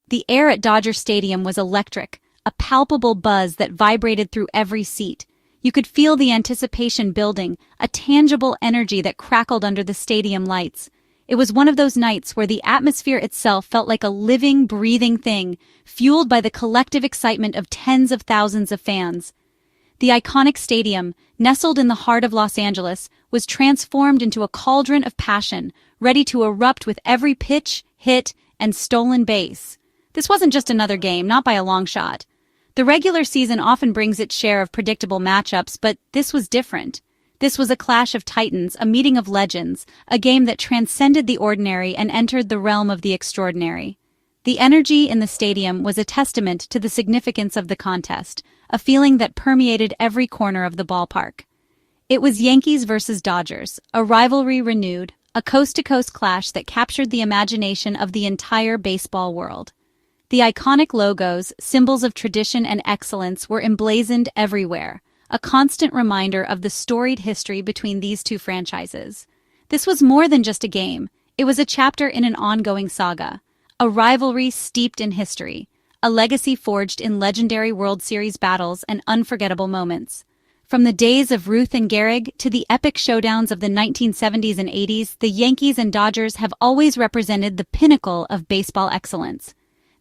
The air at Dodger Stadium was electric, a palpable buzz that vibrated through every seat. You could feel the anticipation building, a tangible energy that crackled under the stadium lights. It was one of those nights where the atmosphere itself felt like a living, breathing thing, fueled by the collective excitement of tens of thousands of fans. The iconic stadium, nestled in the heart of Los Angeles, was transformed into a cauldron of passion, ready to erupt with every pitch, hit, and stolen base. This wasn't just another game, not by a long shot. The regular season often brings its share of predictable matchups, but this was different. This was a clash of titans, a meeting of legends, a game that transcended the ordinary and entered the realm of the extraordinary. The energy in the stadium was a testament to the significance of the contest, a feeling that permeated every corner of the ballpark. It was Yankees versus Dodgers, a rivalry renewed, a coast-to-coast clash that captured the imagination of the entire baseball world. The iconic logos, symbols of tradition and excellence, were emblazoned everywhere, a constant reminder of the storied history between these two franchises. This was more than just a game. It was a chapter in an ongoing saga, a rivalry steeped in history, a legacy forged in legendary World Series battles and unforgettable moments. From the days of Ruth and Gehrig to the epic showdowns of the 1970s and 80s, the Yankees and Dodgers have always represented the pinnacle of baseball excellence.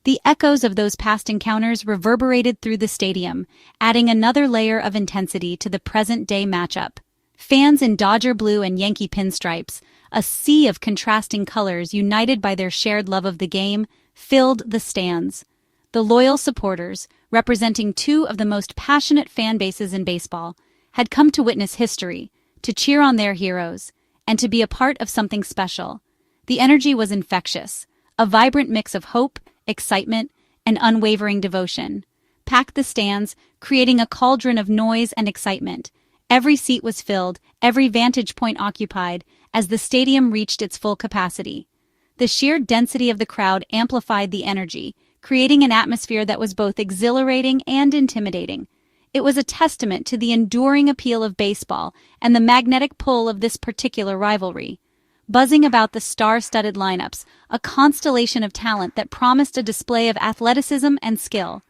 The echoes of those past encounters reverberated through the stadium, adding another layer of intensity to the present-day matchup. Fans in Dodger blue and Yankee pinstripes, a sea of contrasting colors united by their shared love of the game, filled the stands. The loyal supporters, representing two of the most passionate fan bases in baseball, had come to witness history, to cheer on their heroes, and to be a part of something special. The energy was infectious, a vibrant mix of hope, excitement, and unwavering devotion packed the stands, creating a cauldron of noise and excitement. Every seat was filled, every vantage point occupied, as the stadium reached its full capacity. The sheer density of the crowd amplified the energy, creating an atmosphere that was both exhilarating and intimidating. It was a testament to the enduring appeal of baseball and the magnetic pull of this particular rivalry. Buzzing about the star-studded lineups, a constellation of talent that promised a display of athleticism and skill.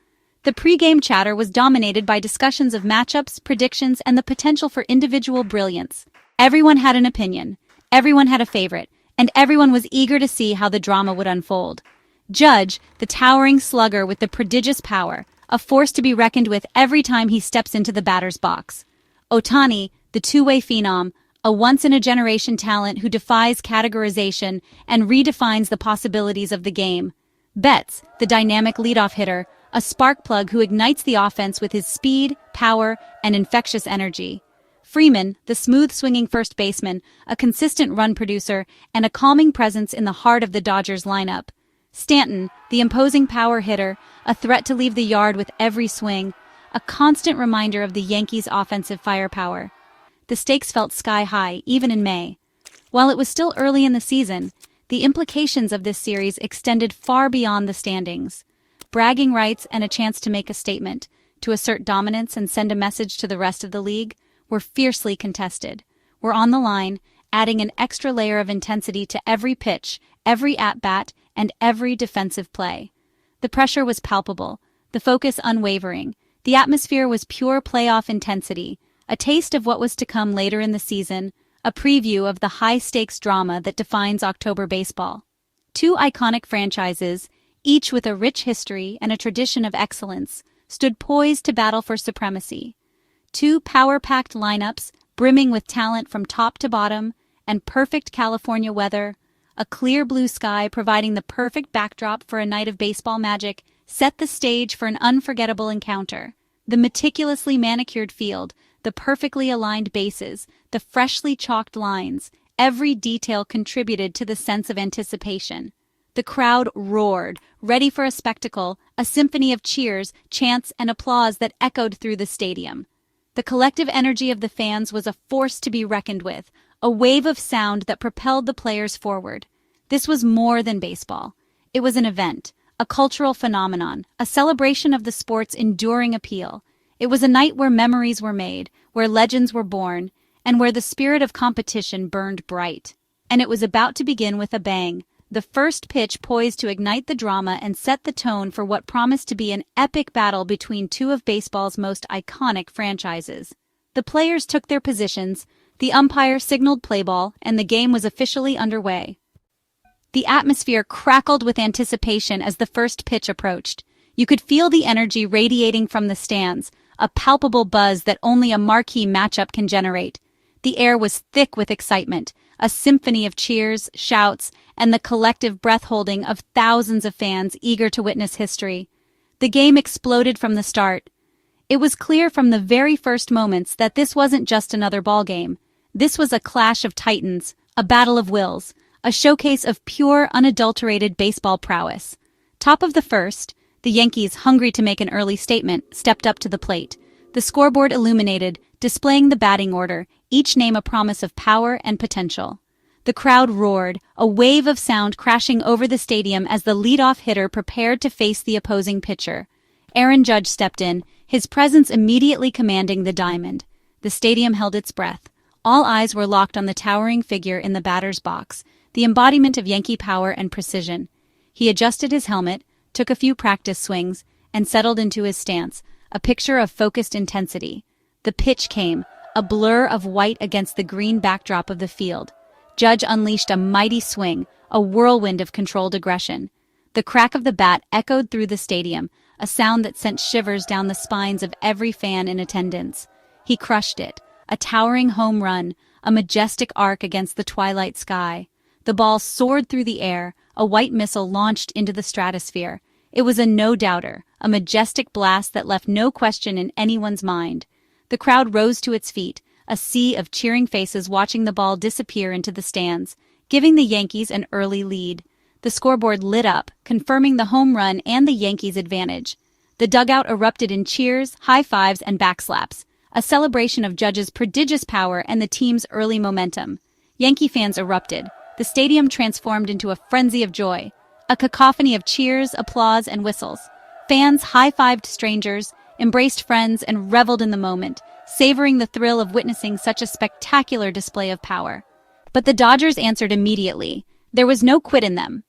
The pre-game chatter was dominated by discussions of matchups, predictions, and the potential for individual brilliance. Everyone had an opinion, everyone had a favorite, and everyone was eager to see how the drama would unfold. Judge, the towering slugger with the prodigious power, a force to be reckoned with every time he steps into the batter's box. Ohtani, the two-way phenom, a once-in-a-generation talent who defies categorization and redefines the possibilities of the game. Betts, the dynamic leadoff hitter, a spark plug who ignites the offense with his speed, power, and infectious energy. Freeman, the smooth-swinging first baseman, a consistent run producer, and a calming presence in the heart of the Dodgers lineup. Stanton, the imposing power hitter, a threat to leave the yard with every swing, a constant reminder of the Yankees' offensive firepower. The stakes felt sky-high, even in May. While it was still early in the season, the implications of this series extended far beyond the standings. Bragging rights and a chance to make a statement, to assert dominance and send a message to the rest of the league, were fiercely contested, were on the line, adding an extra layer of intensity to every pitch, every at-bat, and every defensive play. The pressure was palpable, the focus unwavering, the atmosphere was pure playoff intensity, a taste of what was to come later in the season, a preview of the high-stakes drama that defines October baseball. Two iconic franchises, each with a rich history and a tradition of excellence, stood poised to battle for supremacy. Two power-packed lineups, brimming with talent from top to bottom, and perfect California weather, a clear blue sky providing the perfect backdrop for a night of baseball magic, set the stage for an unforgettable encounter. The meticulously manicured field, the perfectly aligned bases, the freshly chalked lines, every detail contributed to the sense of anticipation. The crowd roared, ready for a spectacle, a symphony of cheers, chants, and applause that echoed through the stadium. The collective energy of the fans was a force to be reckoned with, a wave of sound that propelled the players forward. This was more than baseball. It was an event, a cultural phenomenon, a celebration of the sport's enduring appeal. It was a night where memories were made, where legends were born, and where the spirit of competition burned bright. And it was about to begin with a bang. the first pitch poised to ignite the drama and set the tone for what promised to be an epic battle between two of baseball's most iconic franchises. The players took their positions, the umpire signaled play ball, and the game was officially underway. The atmosphere crackled with anticipation as the first pitch approached. You could feel the energy radiating from the stands, a palpable buzz that only a marquee matchup can generate. The air was thick with excitement, a symphony of cheers, shouts, and the collective breath-holding of thousands of fans eager to witness history. The game exploded from the start. It was clear from the very first moments that this wasn't just another ballgame. This was a clash of titans, a battle of wills, a showcase of pure, unadulterated baseball prowess. Top of the first, the Yankees, hungry to make an early statement, stepped up to the plate. The scoreboard illuminated, displaying the batting order, each name a promise of power and potential. The crowd roared, a wave of sound crashing over the stadium as the leadoff hitter prepared to face the opposing pitcher. Aaron Judge stepped in, his presence immediately commanding the diamond. The stadium held its breath. All eyes were locked on the towering figure in the batter's box, the embodiment of Yankee power and precision. He adjusted his helmet, took a few practice swings, and settled into his stance, a picture of focused intensity. The pitch came, a blur of white against the green backdrop of the field. Judge unleashed a mighty swing, a whirlwind of controlled aggression. The crack of the bat echoed through the stadium, a sound that sent shivers down the spines of every fan in attendance. He crushed it, a towering home run, a majestic arc against the twilight sky. The ball soared through the air, a white missile launched into the stratosphere. It was a no-doubter, a majestic blast that left no question in anyone's mind. The crowd rose to its feet, a sea of cheering faces watching the ball disappear into the stands, giving the Yankees an early lead. The scoreboard lit up, confirming the home run and the Yankees' advantage. The dugout erupted in cheers, high fives, and backslaps, a celebration of Judge's prodigious power and the team's early momentum. Yankee fans erupted. The stadium transformed into a frenzy of joy, a cacophony of cheers, applause, and whistles. Fans high-fived strangers, embraced friends, and reveled in the moment, savoring the thrill of witnessing such a spectacular display of power. But the Dodgers answered immediately. There was no quit in them.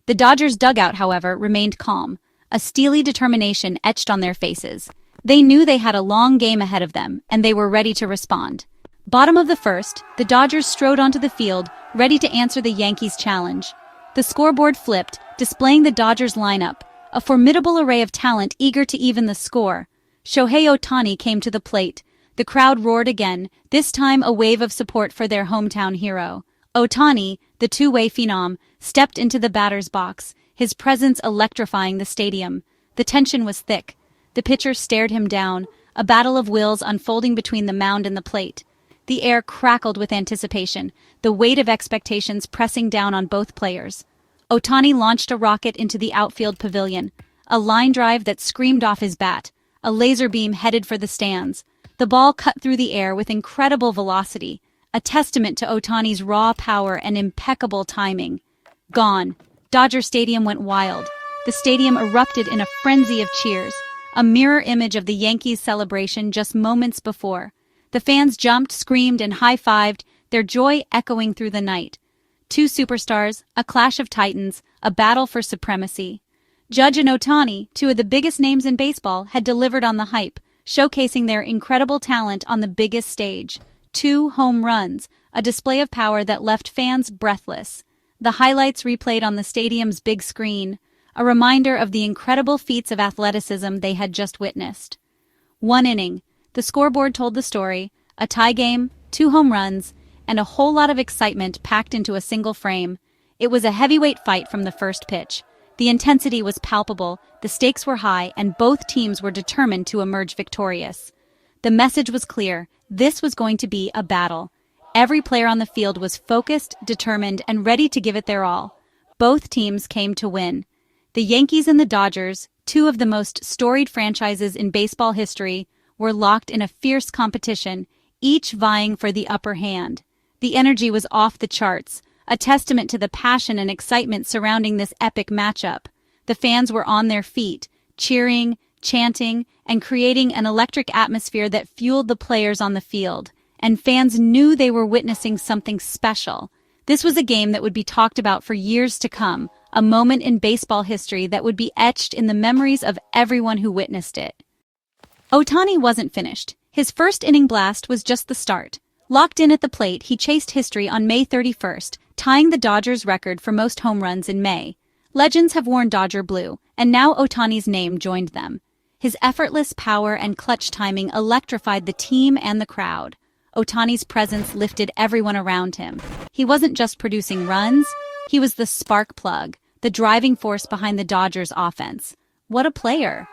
The Dodgers' dugout, however, remained calm, a steely determination etched on their faces. They knew they had a long game ahead of them, and they were ready to respond. Bottom of the first, the Dodgers strode onto the field, ready to answer the Yankees' challenge. The scoreboard flipped, displaying the Dodgers' lineup, a formidable array of talent eager to even the score. Shohei Ohtani came to the plate. The crowd roared again, this time a wave of support for their hometown hero. Ohtani, the two-way phenom, stepped into the batter's box, his presence electrifying the stadium. The tension was thick. The pitcher stared him down, a battle of wills unfolding between the mound and the plate. The air crackled with anticipation, the weight of expectations pressing down on both players. Ohtani launched a rocket into the outfield pavilion, a line drive that screamed off his bat, a laser beam headed for the stands. The ball cut through the air with incredible velocity, a testament to Ohtani's raw power and impeccable timing. Gone. Dodger Stadium went wild. The stadium erupted in a frenzy of cheers, a mirror image of the Yankees' celebration just moments before. The fans jumped, screamed, and high-fived, their joy echoing through the night. Two superstars, a clash of titans, a battle for supremacy. Judge and Ohtani, two of the biggest names in baseball, had delivered on the hype, showcasing their incredible talent on the biggest stage. 2 home runs, a display of power that left fans breathless. The highlights replayed on the stadium's big screen, a reminder of the incredible feats of athleticism they had just witnessed. 1 inning. The scoreboard told the story, a tie game, 2 home runs, and a whole lot of excitement packed into a single frame. It was a heavyweight fight from the first pitch. The intensity was palpable, the stakes were high, and both teams were determined to emerge victorious. The message was clear. This was going to be a battle. Every player on the field was focused, determined, and ready to give it their all. Both teams came to win. The Yankees and the Dodgers, 2 of the most storied franchises in baseball history, were locked in a fierce competition, each vying for the upper hand. The energy was off the charts, a testament to the passion and excitement surrounding this epic matchup. The fans were on their feet, cheering, chanting, and creating an electric atmosphere that fueled the players on the field. And fans knew they were witnessing something special. This was a game that would be talked about for years to come, a moment in baseball history that would be etched in the memories of everyone who witnessed it. Ohtani wasn't finished. His first inning blast was just the start. Locked in at the plate, he chased history on May 31st, tying the Dodgers' record for most home runs in May. Legends have worn Dodger blue, and now Ohtani's name joined them. His effortless power and clutch timing electrified the team and the crowd. Ohtani's presence lifted everyone around him. He wasn't just producing runs, he was the spark plug, the driving force behind the Dodgers' offense. What a player!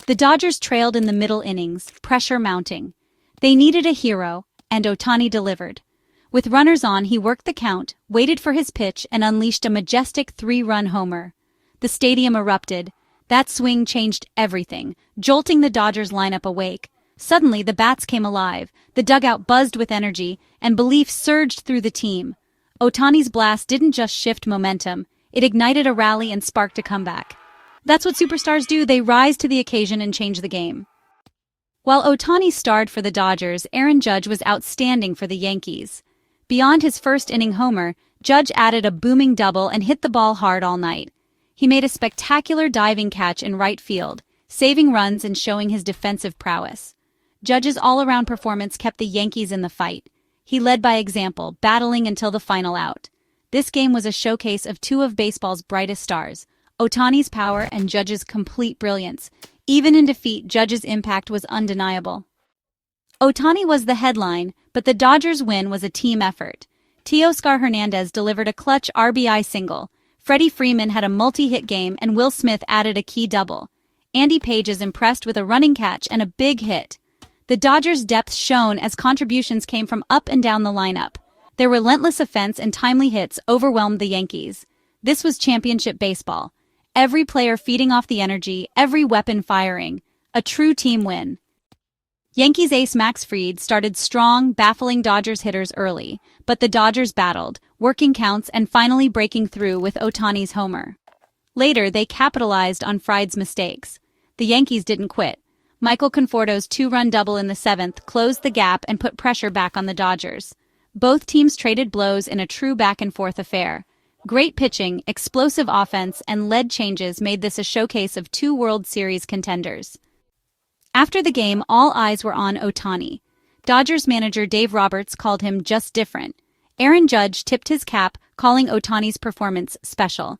The Dodgers trailed in the middle innings, pressure mounting. They needed a hero, and Ohtani delivered. With runners on, he worked the count, waited for his pitch, and unleashed a majestic 3-run homer. The stadium erupted. That swing changed everything, jolting the Dodgers lineup awake. Suddenly, the bats came alive, the dugout buzzed with energy, and belief surged through the team. Ohtani's blast didn't just shift momentum, it ignited a rally and sparked a comeback. That's what superstars do, they rise to the occasion and change the game. While Ohtani starred for the Dodgers, Aaron Judge was outstanding for the Yankees. Beyond his first inning homer, Judge added a booming double and hit the ball hard all night. He made a spectacular diving catch in right field, saving runs and showing his defensive prowess. Judge's all-around performance kept the Yankees in the fight. He led by example, battling until the final out. This game was a showcase of two of baseball's brightest stars, Ohtani's power and Judge's complete brilliance. Even in defeat, Judge's impact was undeniable. Ohtani was the headline, but the Dodgers' win was a team effort. Teoscar Hernandez delivered a clutch RBI single. Freddie Freeman had a multi-hit game, and Will Smith added a key double. Andy Page is impressed with a running catch and a big hit. The Dodgers' depth shone as contributions came from up and down the lineup. Their relentless offense and timely hits overwhelmed the Yankees. This was championship baseball. Every player feeding off the energy, every weapon firing. A true team win. Yankees ace Max Fried started strong, baffling Dodgers hitters early, but the Dodgers battled, working counts and finally breaking through with Ohtani's homer. Later, they capitalized on Fried's mistakes. The Yankees didn't quit. Michael Conforto's 2-run double in the 7th closed the gap and put pressure back on the Dodgers. Both teams traded blows in a true back-and-forth affair. Great pitching, explosive offense, and lead changes made this a showcase of two World Series contenders. After the game, all eyes were on Ohtani. Dodgers manager Dave Roberts called him just different. Aaron Judge tipped his cap, calling Ohtani's performance special.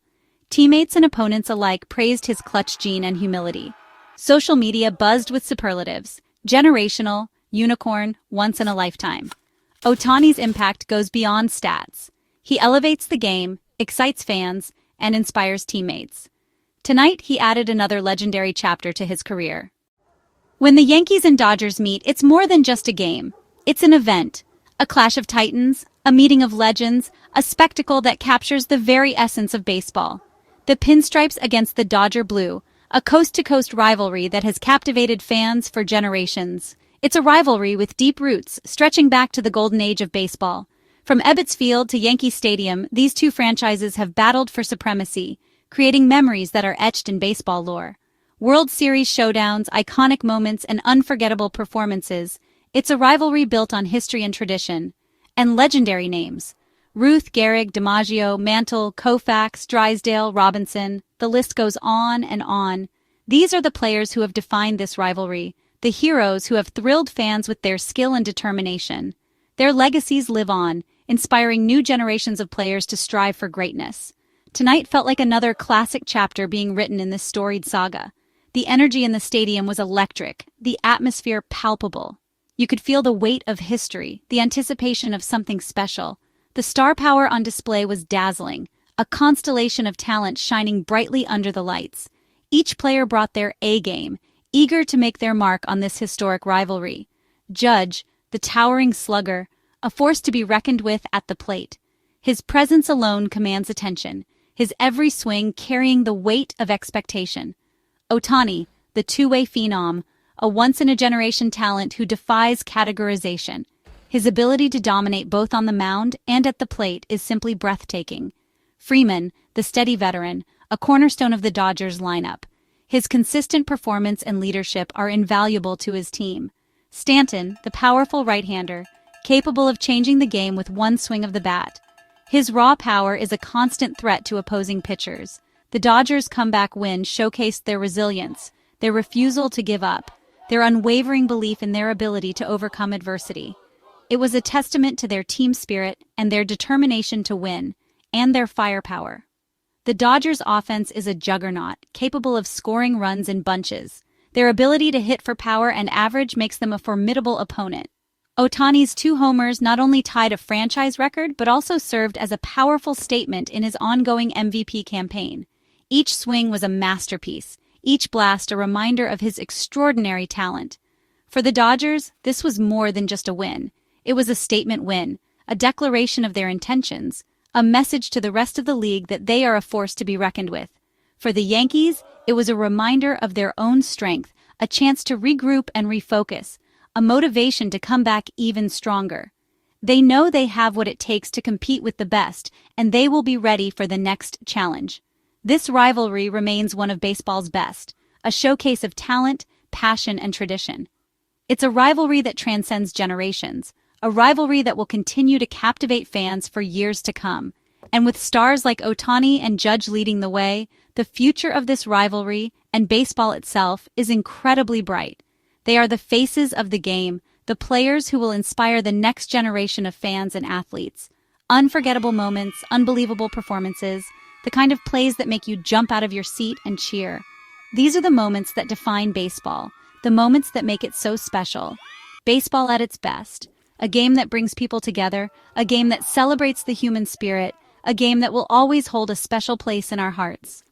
Teammates and opponents alike praised his clutch gene and humility. Social media buzzed with superlatives: generational, unicorn, once in a lifetime. Ohtani's impact goes beyond stats. He elevates the game, excites fans, and inspires teammates. Tonight, he added another legendary chapter to his career. When the Yankees and Dodgers meet, it's more than just a game. It's an event, a clash of titans, a meeting of legends, a spectacle that captures the very essence of baseball. The pinstripes against the Dodger blue, a coast-to-coast rivalry that has captivated fans for generations. It's a rivalry with deep roots, stretching back to the golden age of baseball. From Ebbets Field to Yankee Stadium, these two franchises have battled for supremacy, creating memories that are etched in baseball lore. World Series showdowns, iconic moments, and unforgettable performances. It's a rivalry built on history and tradition. And legendary names: Ruth, Gehrig, DiMaggio, Mantle, Koufax, Drysdale, Robinson. The list goes on and on. These are the players who have defined this rivalry, the heroes who have thrilled fans with their skill and determination. Their legacies live on, inspiring new generations of players to strive for greatness. Tonight felt like another classic chapter being written in this storied saga. The energy in the stadium was electric, the atmosphere palpable. You could feel the weight of history, the anticipation of something special. The star power on display was dazzling, a constellation of talent shining brightly under the lights. Each player brought their A-game, eager to make their mark on this historic rivalry. Judge, the towering slugger, a force to be reckoned with at the plate. His presence alone commands attention, his every swing carrying the weight of expectation. Ohtani, the two-way phenom, a once-in-a-generation talent who defies categorization. His ability to dominate both on the mound and at the plate is simply breathtaking. Freeman, the steady veteran, a cornerstone of the Dodgers lineup. His consistent performance and leadership are invaluable to his team. Stanton, the powerful right-hander, capable of changing the game with one swing of the bat. His raw power is a constant threat to opposing pitchers. The Dodgers' comeback win showcased their resilience, their refusal to give up, their unwavering belief in their ability to overcome adversity. It was a testament to their team spirit and their determination to win, and their firepower. The Dodgers' offense is a juggernaut, capable of scoring runs in bunches. Their ability to hit for power and average makes them a formidable opponent. Ohtani's 2 homers not only tied a franchise record but also served as a powerful statement in his ongoing MVP campaign. Each swing was a masterpiece, each blast a reminder of his extraordinary talent. For the Dodgers, this was more than just a win. It was a statement win, a declaration of their intentions, a message to the rest of the league that they are a force to be reckoned with. For the Yankees, it was a reminder of their own strength, a chance to regroup and refocus, a motivation to come back even stronger. They know they have what it takes to compete with the best, and they will be ready for the next challenge. This rivalry remains one of baseball's best, a showcase of talent, passion, and tradition. It's a rivalry that transcends generations, a rivalry that will continue to captivate fans for years to come. And with stars like Ohtani and Judge leading the way, the future of this rivalry and baseball itself is incredibly bright. They are the faces of the game, the players who will inspire the next generation of fans and athletes. Unforgettable moments, unbelievable performances, the kind of plays that make you jump out of your seat and cheer. These are the moments that define baseball, the moments that make it so special. Baseball at its best, a game that brings people together, a game that celebrates the human spirit, a game that will always hold a special place in our hearts.